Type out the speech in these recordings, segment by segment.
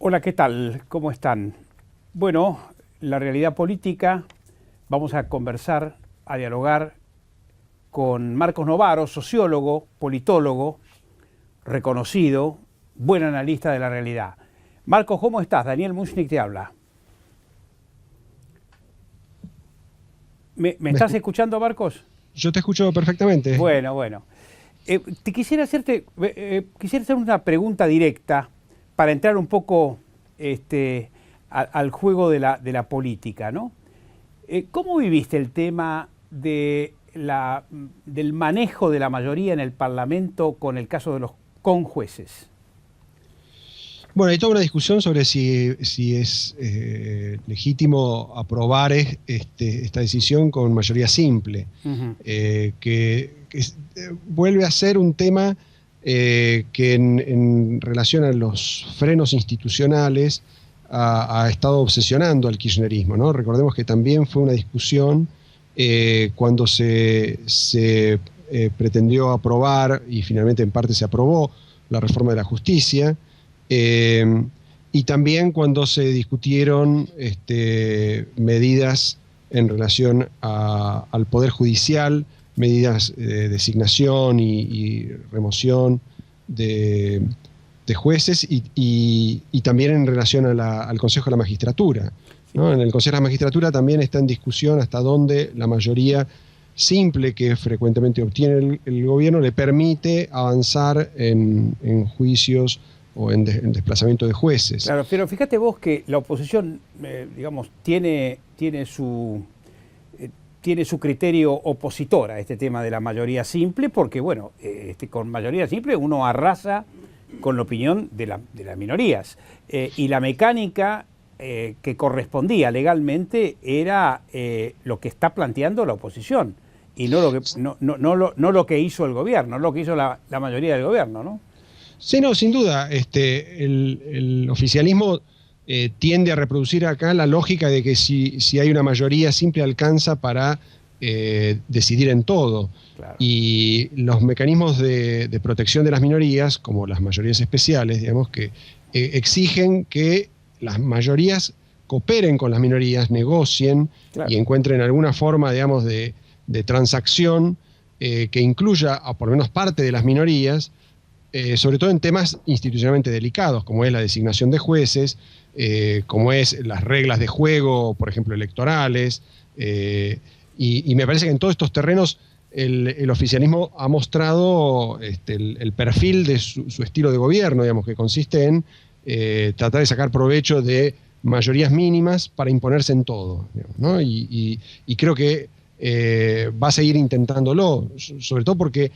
Hola, ¿qué tal? ¿Cómo están? Bueno, la realidad política, vamos a conversar, a dialogar con Marcos Novaro, sociólogo, politólogo, reconocido, buen analista de la realidad. Marcos, ¿cómo estás? Daniel Mushnik te habla. ¿Me estás escuchando, Marcos? Yo te escucho perfectamente. Bueno. Quisiera hacer una pregunta directa para entrar un poco al juego de la política, ¿no? ¿Cómo viviste el tema del manejo de la mayoría en el Parlamento con el caso de los conjueces? Bueno, hay toda una discusión sobre si es legítimo aprobar esta decisión con mayoría simple, Uh-huh. vuelve a ser un tema que en relación a los frenos institucionales ha estado obsesionando al kirchnerismo, ¿no? Recordemos que también fue una discusión cuando se pretendió aprobar, y finalmente en parte se aprobó, la reforma de la justicia. Y también cuando se discutieron medidas en relación al Poder Judicial, medidas de designación y remoción de jueces y también en relación al Consejo de la Magistratura, ¿no? En el Consejo de la Magistratura también está en discusión hasta dónde la mayoría simple que frecuentemente obtiene el gobierno le permite avanzar en juicios o en desplazamiento de jueces. Claro, pero fíjate vos que la oposición, digamos, tiene su criterio opositor a este tema de la mayoría simple, porque, bueno, con mayoría simple uno arrasa con la opinión de las minorías. Y la mecánica que correspondía legalmente era lo que está planteando la oposición, y no lo que hizo el gobierno, no lo que hizo la mayoría del gobierno, ¿no? Sí, no, sin duda. El oficialismo tiende a reproducir acá la lógica de que si hay una mayoría simple alcanza para decidir en todo. Claro. Y los mecanismos de protección de las minorías, como las mayorías especiales, digamos, que exigen que las mayorías cooperen con las minorías, negocien, claro, y encuentren alguna forma, digamos, de transacción que incluya a por lo menos parte de las minorías, sobre todo en temas institucionalmente delicados, como es la designación de jueces, como es las reglas de juego, por ejemplo, electorales, y me parece que en todos estos terrenos el oficialismo ha mostrado el perfil de su estilo de gobierno, digamos, que consiste en tratar de sacar provecho de mayorías mínimas para imponerse en todo, digamos, ¿no? Y creo que va a seguir intentándolo, sobre todo porque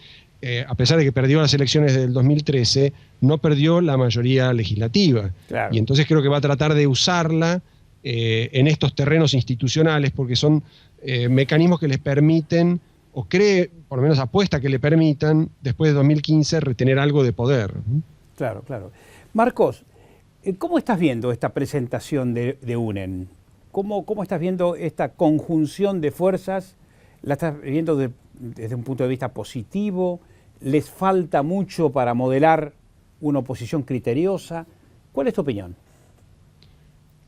a pesar de que perdió las elecciones del 2013, no perdió la mayoría legislativa. Claro. Y entonces creo que va a tratar de usarla en estos terrenos institucionales, porque son mecanismos que les permiten, o cree, por lo menos apuesta que le permitan, después de 2015, retener algo de poder. Claro. Marcos, ¿cómo estás viendo esta presentación de UNEN? ¿Cómo estás viendo esta conjunción de fuerzas? ¿La estás viendo desde un punto de vista positivo? ¿Les falta mucho para modelar una oposición criteriosa? ¿Cuál es tu opinión?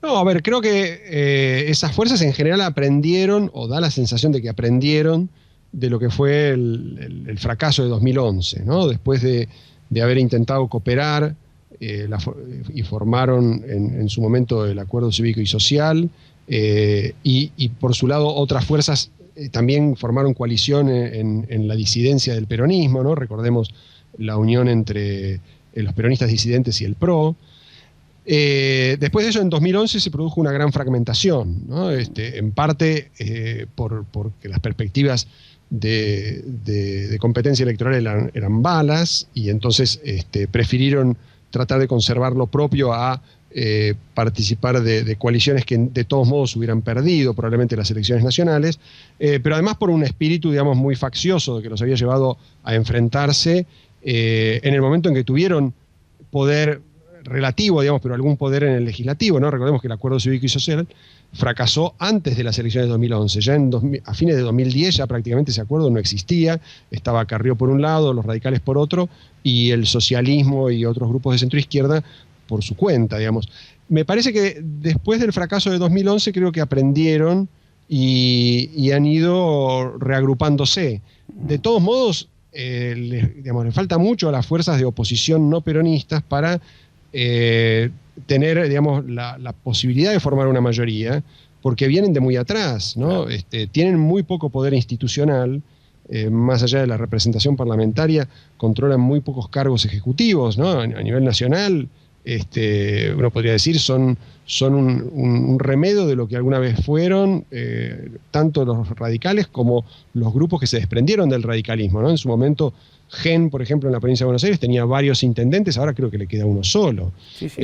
No, a ver, creo que esas fuerzas en general aprendieron, o da la sensación de que aprendieron, de lo que fue el fracaso de 2011, ¿no? Después de haber intentado cooperar y formaron en su momento el Acuerdo Cívico y Social, y por su lado otras fuerzas también formaron coalición en la disidencia del peronismo, ¿no? Recordemos la unión entre los peronistas disidentes y el PRO. Después de eso, en 2011 se produjo una gran fragmentación, ¿no? En parte porque las perspectivas de competencia electoral eran malas, y entonces prefirieron tratar de conservar lo propio a participar de coaliciones que de todos modos hubieran perdido probablemente las elecciones nacionales, pero además por un espíritu, digamos, muy faccioso que los había llevado a enfrentarse en el momento en que tuvieron poder relativo, digamos, pero algún poder en el legislativo, ¿no? Recordemos que el Acuerdo Cívico y Social fracasó antes de las elecciones de 2011. Ya a fines de 2010 ya prácticamente ese acuerdo no existía. Estaba Carrió por un lado, los radicales por otro, y el socialismo y otros grupos de centroizquierda por su cuenta, digamos. Me parece que después del fracaso de 2011 creo que aprendieron y han ido reagrupándose. De todos modos, le falta mucho a las fuerzas de oposición no peronistas para tener, digamos, la posibilidad de formar una mayoría, porque vienen de muy atrás, ¿no? Tienen muy poco poder institucional, más allá de la representación parlamentaria, controlan muy pocos cargos ejecutivos, ¿no? A nivel nacional, uno podría decir, son un remedio de lo que alguna vez fueron tanto los radicales como los grupos que se desprendieron del radicalismo, ¿no? En su momento, Gen, por ejemplo, en la provincia de Buenos Aires tenía varios intendentes, ahora creo que le queda uno solo. Sí, sí.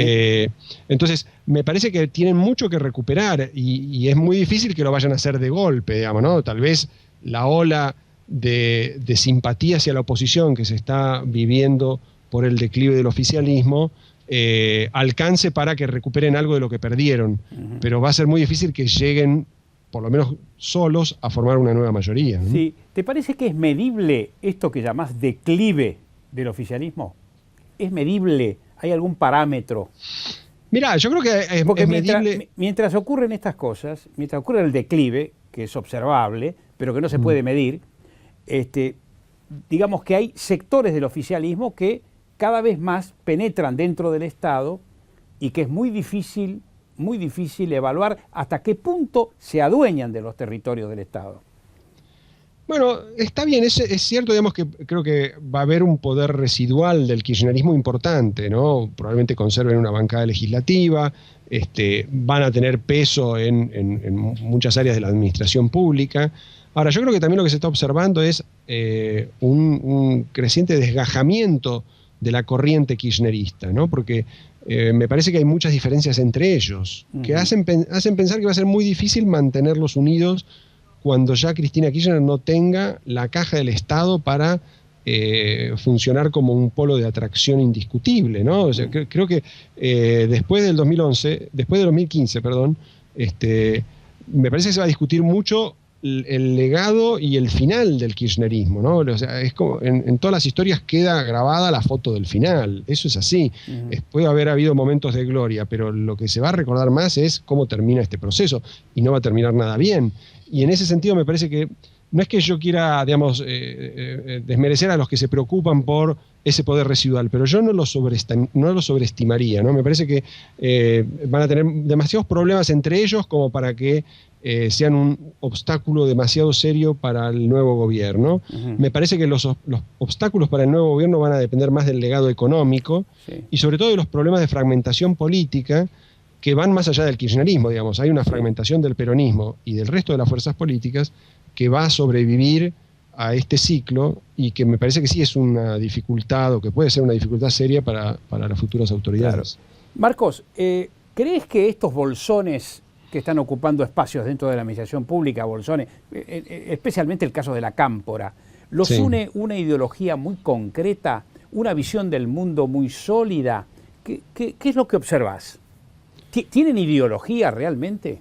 Entonces, me parece que tienen mucho que recuperar y es muy difícil que lo vayan a hacer de golpe, digamos, ¿no? Tal vez la ola de simpatía hacia la oposición que se está viviendo por el declive del oficialismo alcance para que recuperen algo de lo que perdieron, pero va a ser muy difícil que lleguen, por lo menos solos, a formar una nueva mayoría, ¿no? Sí. ¿Te parece que es medible esto que llamás declive del oficialismo? ¿Es medible? ¿Hay algún parámetro? Mirá, yo creo que es medible. Mientras ocurren estas cosas, mientras ocurre el declive, que es observable, pero que no se puede medir, digamos que hay sectores del oficialismo que cada vez más penetran dentro del Estado y que es muy difícil evaluar hasta qué punto se adueñan de los territorios del Estado. Bueno, está bien, es cierto, digamos, que creo que va a haber un poder residual del kirchnerismo importante, ¿no? Probablemente conserven una bancada legislativa, van a tener peso en muchas áreas de la administración pública. Ahora, yo creo que también lo que se está observando es un creciente desgajamiento de la corriente kirchnerista, ¿no? Porque me parece que hay muchas diferencias entre ellos, que hacen pensar que va a ser muy difícil mantenerlos unidos cuando ya Cristina Kirchner no tenga la caja del Estado para funcionar como un polo de atracción indiscutible, ¿no? O sea, creo que después del 2015, perdón, me parece que se va a discutir mucho el legado y el final del kirchnerismo, ¿no? O sea, es como en todas las historias queda grabada la foto del final, eso es así. Puede haber habido momentos de gloria, pero lo que se va a recordar más es cómo termina este proceso, y no va a terminar nada bien. Y en ese sentido me parece que no es que yo quiera, digamos, desmerecer a los que se preocupan por ese poder residual, pero yo no lo sobreestimaría, ¿no? Me parece que van a tener demasiados problemas entre ellos como para que sean un obstáculo demasiado serio para el nuevo gobierno. Me parece que los obstáculos para el nuevo gobierno van a depender más del legado económico y sobre todo de los problemas de fragmentación política que van más allá del kirchnerismo, digamos. Hay una fragmentación del peronismo y del resto de las fuerzas políticas que va a sobrevivir a este ciclo y que me parece que sí es una dificultad o que puede ser una dificultad seria para las futuras autoridades. Claro. Marcos, ¿crees que estos bolsones que están ocupando espacios dentro de la administración pública, bolsones, especialmente el caso de la Cámpora, los une una ideología muy concreta, una visión del mundo muy sólida? ¿Qué es lo que observas? ¿Tienen ideología realmente?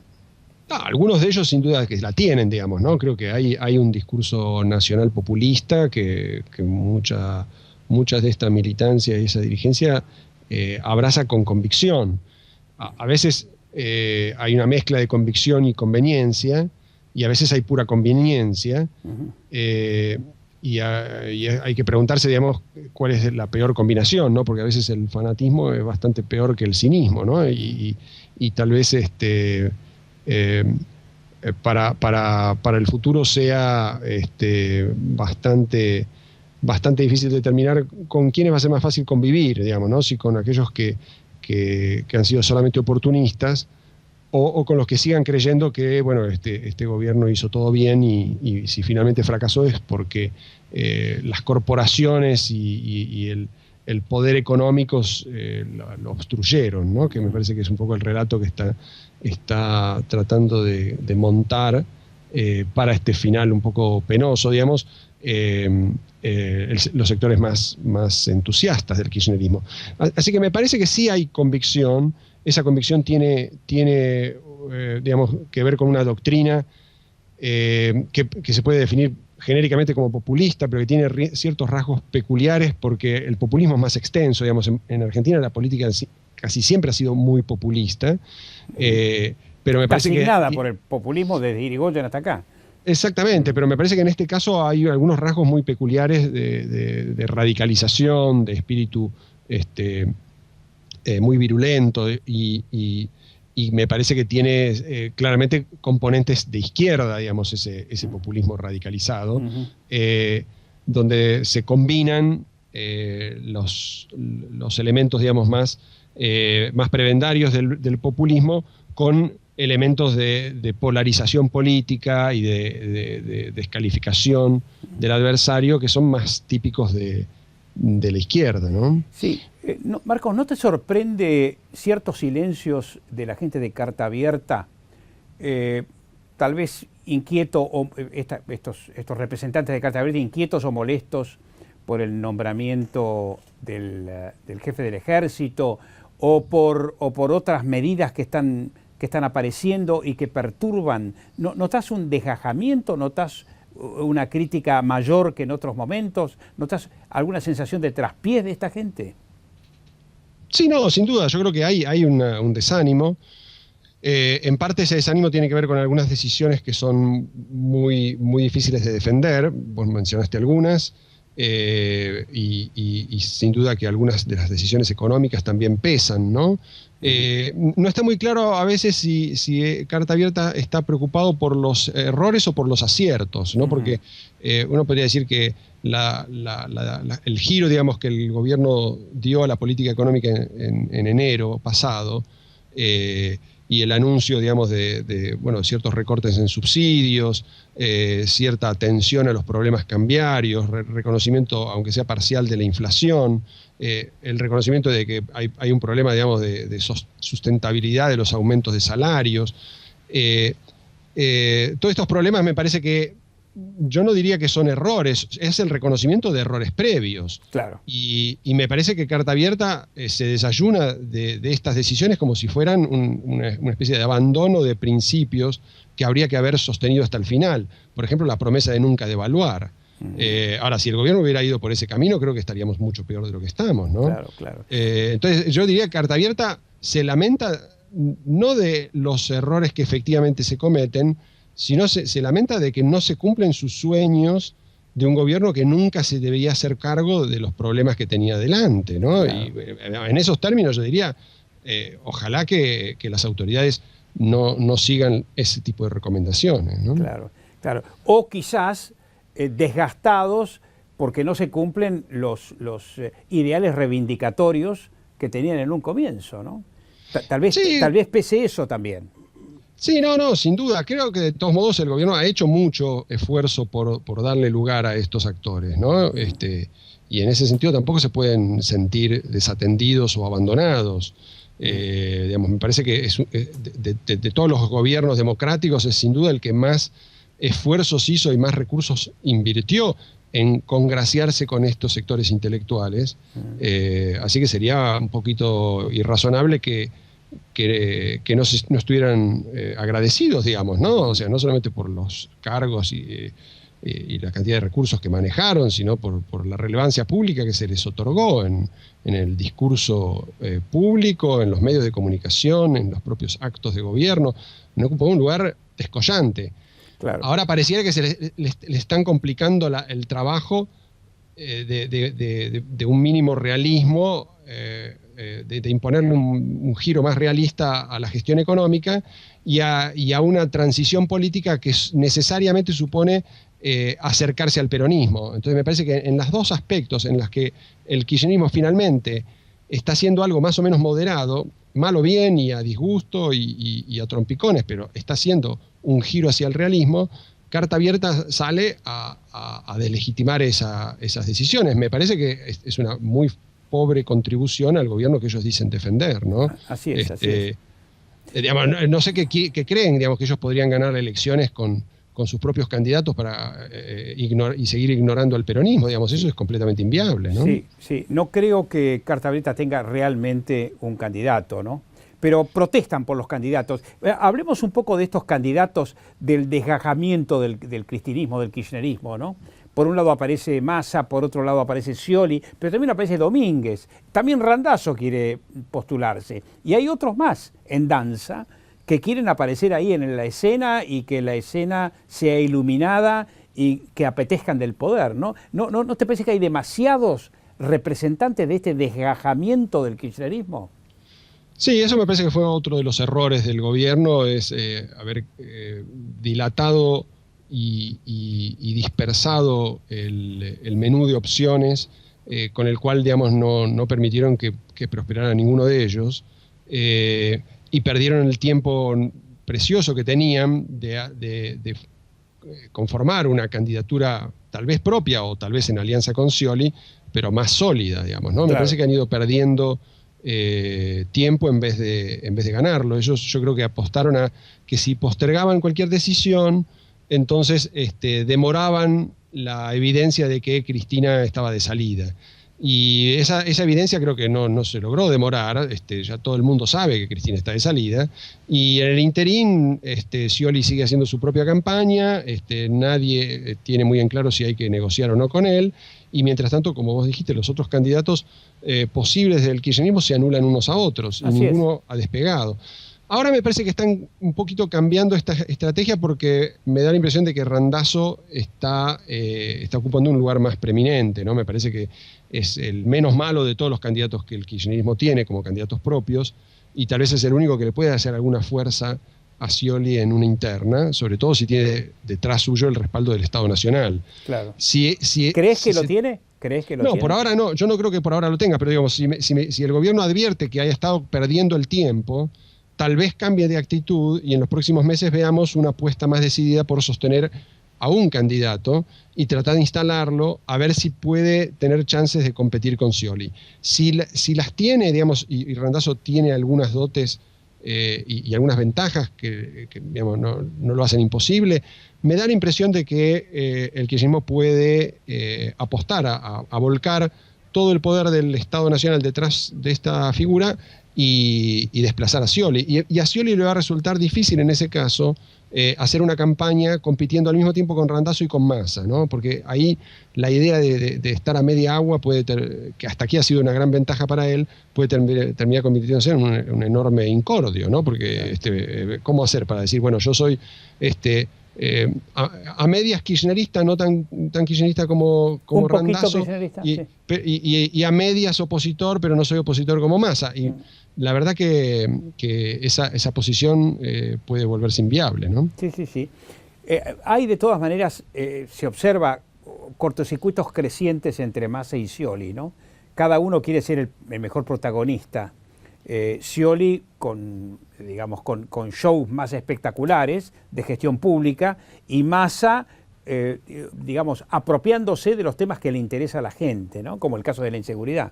Algunos de ellos sin duda que la tienen, digamos, ¿no? Creo que hay un discurso nacional populista que muchas de esta militancia y esa dirigencia abraza con convicción. A veces hay una mezcla de convicción y conveniencia, y a veces hay pura conveniencia, y hay que preguntarse, digamos, cuál es la peor combinación, ¿no? Porque a veces el fanatismo es bastante peor que el cinismo, ¿no? Y tal vez para el futuro sea bastante difícil determinar con quiénes va a ser más fácil convivir, digamos, ¿no? Si con aquellos que han sido solamente oportunistas o con los que sigan creyendo que, bueno, este gobierno hizo todo bien y si finalmente fracasó es porque las corporaciones y el poder económico lo obstruyeron, ¿no? Que me parece que es un poco el relato que está tratando de montar para este final un poco penoso, digamos, los sectores más entusiastas del kirchnerismo. Así que me parece que sí hay convicción. Esa convicción tiene digamos, que ver con una doctrina que se puede definir genéricamente como populista, pero que tiene ciertos rasgos peculiares porque el populismo es más extenso. Digamos, en Argentina la política casi siempre ha sido muy populista. Pero me parece asignada por el populismo desde Irigoyen hasta acá. Exactamente, pero me parece que en este caso hay algunos rasgos muy peculiares de radicalización, de espíritu muy virulento y me parece que tiene claramente componentes de izquierda, digamos, ese populismo radicalizado, donde se combinan los elementos, digamos, más prebendarios del populismo con elementos de polarización política y de descalificación del adversario que son más típicos de la izquierda, ¿no? Sí. Marcos, ¿no te sorprende ciertos silencios de la gente de Carta Abierta? Tal vez inquieto, o estos representantes de Carta Abierta inquietos o molestos por el nombramiento del jefe del ejército o por otras medidas que están apareciendo y que perturban. ¿Notas un desgajamiento? ¿Notas una crítica mayor que en otros momentos? ¿Notas alguna sensación de traspiés de esta gente? Sí, no, sin duda. Yo creo que hay un desánimo. En parte ese desánimo tiene que ver con algunas decisiones que son muy, muy difíciles de defender. Vos mencionaste algunas. Y sin duda que algunas de las decisiones económicas también pesan, ¿no? No está muy claro a veces si Carta Abierta está preocupado por los errores o por los aciertos, ¿no? Porque uno podría decir que el giro, digamos, que el gobierno dio a la política económica en enero pasado, y el anuncio, digamos, de ciertos recortes en subsidios, cierta atención a los problemas cambiarios, reconocimiento, aunque sea parcial, de la inflación, el reconocimiento de que hay un problema, digamos, de sustentabilidad de los aumentos de salarios. Todos estos problemas me parece que yo no diría que son errores, es el reconocimiento de errores previos. Claro. Y me parece que Carta Abierta se desayuna de estas decisiones como si fueran una especie de abandono de principios que habría que haber sostenido hasta el final. Por ejemplo, la promesa de nunca devaluar. Ahora, si el gobierno hubiera ido por ese camino, creo que estaríamos mucho peor de lo que estamos, ¿no? Claro, claro. Entonces, yo diría que Carta Abierta se lamenta no de los errores que efectivamente se cometen, sino se lamenta de que no se cumplen sus sueños de un gobierno que nunca se debía hacer cargo de los problemas que tenía delante, ¿no? Claro. Y en esos términos yo diría, ojalá que las autoridades no sigan ese tipo de recomendaciones, ¿no? Claro, claro. O quizás desgastados porque no se cumplen los ideales reivindicatorios que tenían en un comienzo, ¿no? Tal vez pese eso también. Sí, no, sin duda. Creo que de todos modos el gobierno ha hecho mucho esfuerzo por darle lugar a estos actores, ¿no? Y en ese sentido tampoco se pueden sentir desatendidos o abandonados. Digamos, me parece que de todos los gobiernos democráticos es sin duda el que más esfuerzos hizo y más recursos invirtió en congraciarse con estos sectores intelectuales. Así que sería un poquito irrazonable que no estuvieran agradecidos, digamos, ¿no? O sea, no solamente por los cargos y la cantidad de recursos que manejaron, sino por la relevancia pública que se les otorgó en el discurso público, en los medios de comunicación, en los propios actos de gobierno. No ocupó un lugar descollante. Claro. Ahora pareciera que le están complicando el trabajo de un mínimo realismo, de imponerle un giro más realista a la gestión económica y a una transición política que necesariamente supone acercarse al peronismo. Entonces me parece que en los dos aspectos en los que el kirchnerismo finalmente está haciendo algo más o menos moderado, mal o bien y a disgusto y a trompicones, pero está haciendo un giro hacia el realismo, Carta Abierta sale a deslegitimar esas decisiones. Me parece que es una muy pobre contribución al gobierno que ellos dicen defender, ¿no? Así es, así es. Digamos, no sé qué creen, digamos, que ellos podrían ganar elecciones con sus propios candidatos para y seguir ignorando al peronismo, digamos, eso es completamente inviable, ¿no? Sí, no creo que Carta Abierta tenga realmente un candidato, ¿no? Pero protestan por los candidatos. Hablemos un poco de estos candidatos, del desgajamiento del cristinismo, del kirchnerismo, ¿no? por un lado aparece Massa, por otro lado aparece Scioli, pero también aparece Domínguez. También Randazzo quiere postularse. Y hay otros más en danza que quieren aparecer ahí en la escena y que la escena sea iluminada y que apetezcan del poder, ¿no? ¿No te parece que hay demasiados representantes de este desgajamiento del kirchnerismo? Sí, eso me parece que fue otro de los errores del gobierno, es haber dilatado y dispersado el menú de opciones con el cual, digamos, no permitieron que prosperara ninguno de ellos, y perdieron el tiempo precioso que tenían de conformar una candidatura tal vez propia o tal vez en alianza con Scioli, pero más sólida, digamos, ¿no? Claro. Me parece que han ido perdiendo tiempo en vez de ganarlo. Ellos, yo creo que apostaron a que si postergaban cualquier decisión, entonces demoraban la evidencia de que Cristina estaba de salida. Y esa evidencia creo que no se logró demorar, ya todo el mundo sabe que Cristina está de salida, y en el interín Scioli sigue haciendo su propia campaña, nadie tiene muy en claro si hay que negociar o no con él, y mientras tanto, como vos dijiste, los otros candidatos posibles del kirchnerismo se anulan unos a otros, y ninguno ha despegado. Ahora me parece que están un poquito cambiando esta estrategia porque me da la impresión de que Randazzo está ocupando un lugar más preeminente, ¿no? Me parece que es el menos malo de todos los candidatos que el kirchnerismo tiene como candidatos propios, y tal vez es el único que le puede hacer alguna fuerza a Scioli en una interna, sobre todo si tiene detrás suyo el respaldo del Estado Nacional. Claro. ¿Crees que lo tiene? ¿Crees que lo tiene? No, por ahora no. Yo no creo que por ahora lo tenga, pero digamos, si el gobierno advierte que haya estado perdiendo el tiempo, tal vez cambie de actitud y en los próximos meses veamos una apuesta más decidida por sostener a un candidato y tratar de instalarlo a ver si puede tener chances de competir con Scioli. Si las tiene, digamos, y Randazzo tiene algunas dotes y algunas ventajas que digamos, no lo hacen imposible, me da la impresión de que el kirchnerismo puede apostar a volcar todo el poder del Estado Nacional detrás de esta figura y desplazar a Scioli. Y a Scioli le va a resultar difícil en ese caso hacer una campaña compitiendo al mismo tiempo con Randazzo y con Massa, ¿no? Porque ahí la idea de estar a media agua, que hasta aquí ha sido una gran ventaja para él, puede terminar convirtiéndose en un enorme incordio, ¿no? Porque ¿cómo hacer para decir, bueno, yo soy a medias kirchnerista, no tan kirchnerista como Randazzo, y a medias opositor, pero no soy opositor como Massa? Y la verdad que esa posición puede volverse inviable, ¿no? Sí. Hay de todas maneras, se observa cortocircuitos crecientes entre Massa y Scioli, ¿no? Cada uno quiere ser el mejor protagonista. Scioli con shows más espectaculares de gestión pública y Massa, apropiándose de los temas que le interesa a la gente, ¿no? Como el caso de la inseguridad.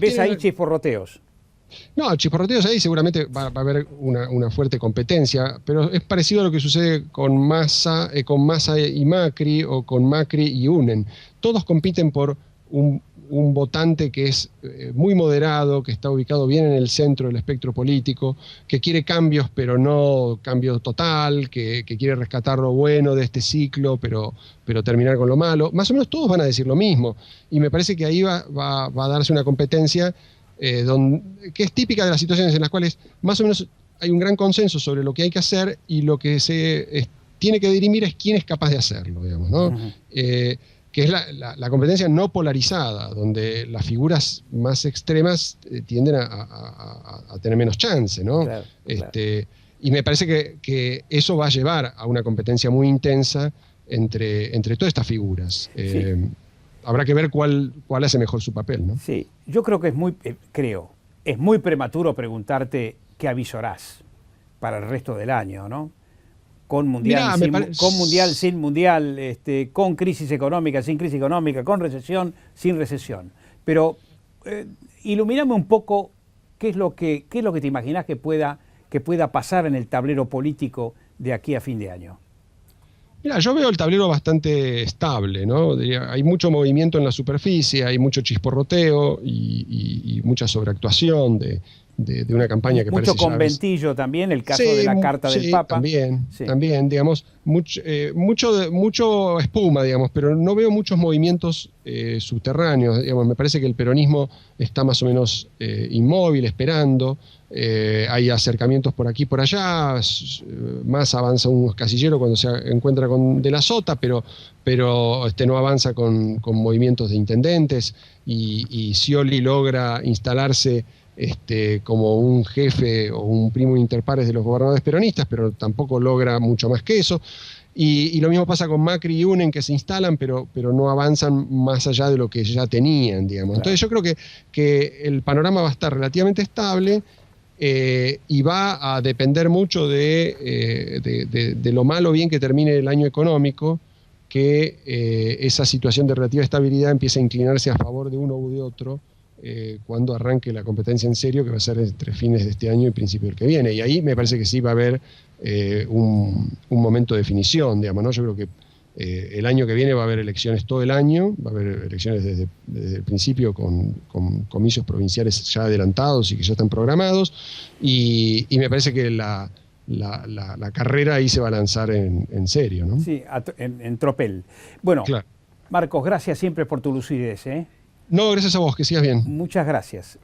¿Ves ahí chisporroteos? No, chisporroteos ahí seguramente va a haber una fuerte competencia, pero es parecido a lo que sucede con Massa y Macri o con Macri y Unen. Todos compiten por un votante que es muy moderado, que está ubicado bien en el centro del espectro político, que quiere cambios pero no cambio total, que quiere rescatar lo bueno de este ciclo pero terminar con lo malo. Más o menos todos van a decir lo mismo y me parece que ahí va a darse una competencia que es típica de las situaciones en las cuales más o menos hay un gran consenso sobre lo que hay que hacer y lo que se tiene que dirimir es quién es capaz de hacerlo, digamos, ¿no? Uh-huh. Que es la competencia no polarizada, donde las figuras más extremas tienden a tener menos chance, ¿no? Claro. Y me parece que eso va a llevar a una competencia muy intensa entre todas estas figuras. Sí. Habrá que ver cuál hace mejor su papel, ¿no? Sí, yo creo que es muy prematuro preguntarte qué avisorás para el resto del año, ¿no? Con mundial, con mundial, sin mundial, con crisis económica, sin crisis económica, con recesión, sin recesión. Pero ilumíname un poco qué es lo que te imaginás que pueda pasar en el tablero político de aquí a fin de año. Mira, yo veo el tablero bastante estable, ¿no? Hay mucho movimiento en la superficie, hay mucho chisporroteo y mucha sobreactuación de de una campaña que mucho parece conventillo también, el caso de la carta del Papa. También, digamos, mucho espuma, digamos, pero no veo muchos movimientos subterráneos, digamos. Me parece que el peronismo está más o menos inmóvil, esperando. Hay acercamientos por aquí y por allá, más avanza un casillero cuando se encuentra con De la Sota, pero no avanza con movimientos de intendentes, y Scioli logra instalarse como un jefe o un primo inter pares de los gobernadores peronistas, pero tampoco logra mucho más que eso. Y lo mismo pasa con Macri y Unen, que se instalan, pero no avanzan más allá de lo que ya tenían, digamos. Entonces yo creo que el panorama va a estar relativamente estable, y va a depender mucho de lo mal o bien que termine el año económico, que esa situación de relativa estabilidad empiece a inclinarse a favor de uno u de otro, cuando arranque la competencia en serio, que va a ser entre fines de este año y principio del que viene. Y ahí me parece que sí va a haber un momento de definición, digamos, ¿no? Yo creo que el año que viene va a haber elecciones todo el año, va a haber elecciones desde el principio con comicios provinciales ya adelantados y que ya están programados, y me parece que la carrera ahí se va a lanzar en serio, ¿no? Sí, en tropel. Bueno, claro. Marcos, gracias siempre por tu lucidez, ¿eh? No, gracias a vos, que sigas bien. Muchas gracias.